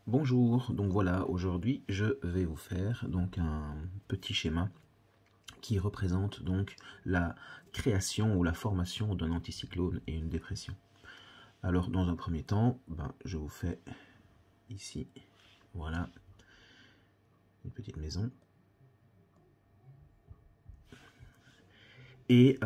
Bonjour, donc voilà, aujourd'hui je vais vous faire donc un petit schéma qui représente donc la création ou la formation d'un anticyclone et une dépression. Alors dans un premier temps, je vous fais ici, voilà, une petite maison. Et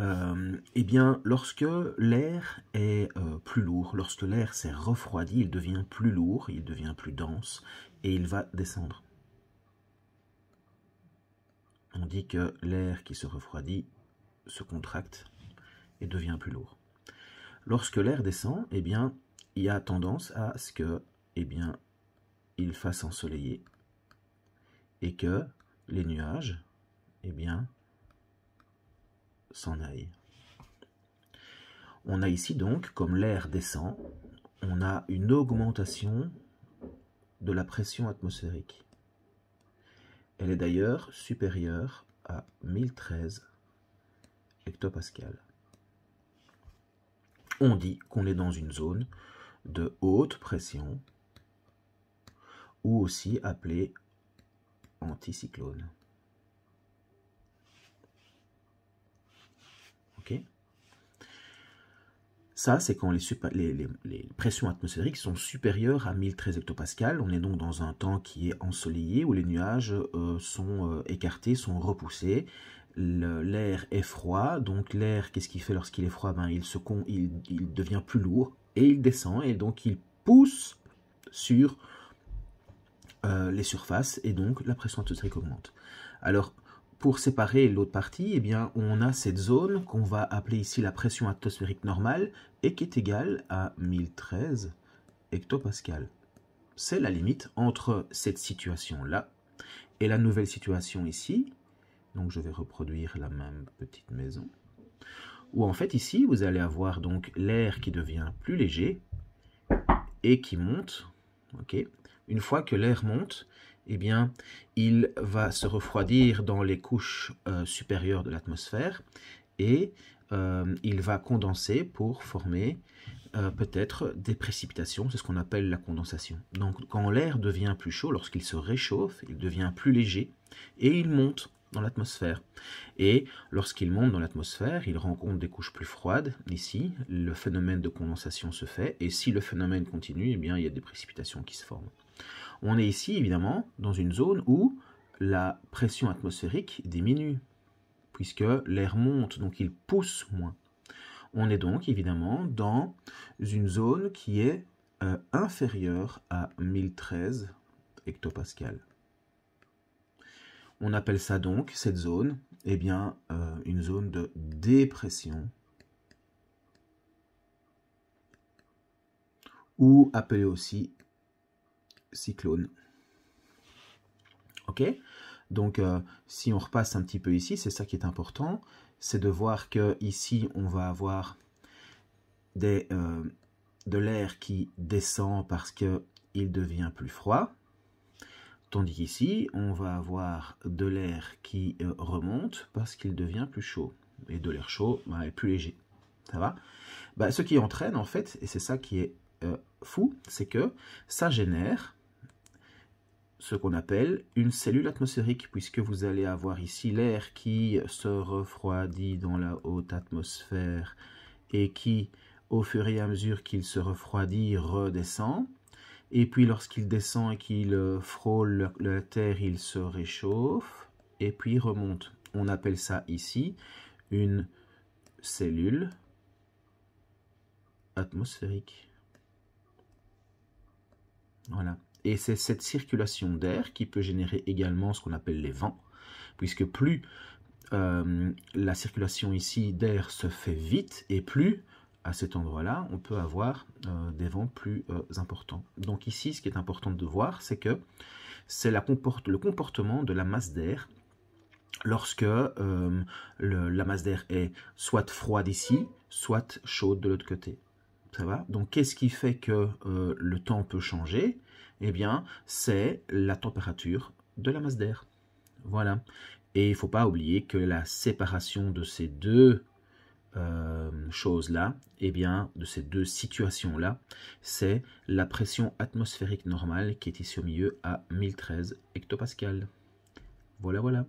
eh bien, lorsque l'air est plus lourd, lorsque l'air s'est refroidi, il devient plus lourd, il devient plus dense et il va descendre. On dit que l'air qui se refroidit se contracte et devient plus lourd. Lorsque l'air descend, eh bien, il y a tendance à ce que, eh bien, il fasse ensoleiller et que les nuages, eh bien, s'en aillent. On a ici donc, comme l'air descend, on a une augmentation de la pression atmosphérique. Elle est d'ailleurs supérieure à 1013 hectopascales. On dit qu'on est dans une zone de haute pression, ou aussi appelée anticyclone. Ok ? Ça, c'est quand les pressions atmosphériques sont supérieures à 1013 hectopascales. On est donc dans un temps qui est ensoleillé, où les nuages sont écartés, sont repoussés. L'air est froid, donc l'air, qu'est-ce qu'il fait lorsqu'il est froid? Il devient plus lourd et il descend, et donc il pousse sur les surfaces, et donc la pression atmosphérique augmente. Alors, pour séparer l'autre partie, eh bien, on a cette zone qu'on va appeler ici la pression atmosphérique normale et qui est égale à 1013 hectopascales. C'est la limite entre cette situation-là et la nouvelle situation ici. Donc je vais reproduire la même petite maison. Où en fait ici, vous allez avoir donc l'air qui devient plus léger et qui monte. Okay. Une fois que l'air monte, eh bien, il va se refroidir dans les couches supérieures de l'atmosphère et il va condenser pour former peut-être des précipitations, c'est ce qu'on appelle la condensation. Donc quand l'air devient plus chaud, lorsqu'il se réchauffe, il devient plus léger et il monte dans l'atmosphère. Et lorsqu'il monte dans l'atmosphère, il rencontre des couches plus froides. Ici, le phénomène de condensation se fait, et si le phénomène continue, eh bien, il y a des précipitations qui se forment. On est ici, évidemment, dans une zone où la pression atmosphérique diminue, puisque l'air monte, donc il pousse moins. On est donc, évidemment, dans une zone qui est inférieure à 1013 hectopascales. On appelle ça donc, cette zone, eh bien, une zone de dépression, ou appelée aussi cyclone. Ok? Donc, si on repasse un petit peu ici, c'est ça qui est important, c'est de voir que ici on va avoir de l'air qui descend parce qu'il devient plus froid, tandis qu'ici on va avoir de l'air qui remonte parce qu'il devient plus chaud, et de l'air chaud est plus léger. Ça va? Ce qui entraîne en fait, et c'est ça qui est fou, c'est que ça génère ce qu'on appelle une cellule atmosphérique, puisque vous allez avoir ici l'air qui se refroidit dans la haute atmosphère et qui, au fur et à mesure qu'il se refroidit, redescend. Et puis lorsqu'il descend et qu'il frôle la Terre, il se réchauffe et puis remonte. On appelle ça ici une cellule atmosphérique. Voilà. Et c'est cette circulation d'air qui peut générer également ce qu'on appelle les vents, puisque plus la circulation ici d'air se fait vite, et plus à cet endroit-là, on peut avoir des vents plus importants. Donc ici, ce qui est important de voir, c'est que c'est le comportement de la masse d'air lorsque la masse d'air est soit froide ici, soit chaude de l'autre côté. Ça va? Donc qu'est-ce qui fait que le temps peut changer? Eh bien, c'est la température de la masse d'air. Voilà. Et il ne faut pas oublier que la séparation de ces deux choses-là, et bien de ces deux situations-là, c'est la pression atmosphérique normale qui est ici au milieu à 1013 hectopascales. Voilà, voilà.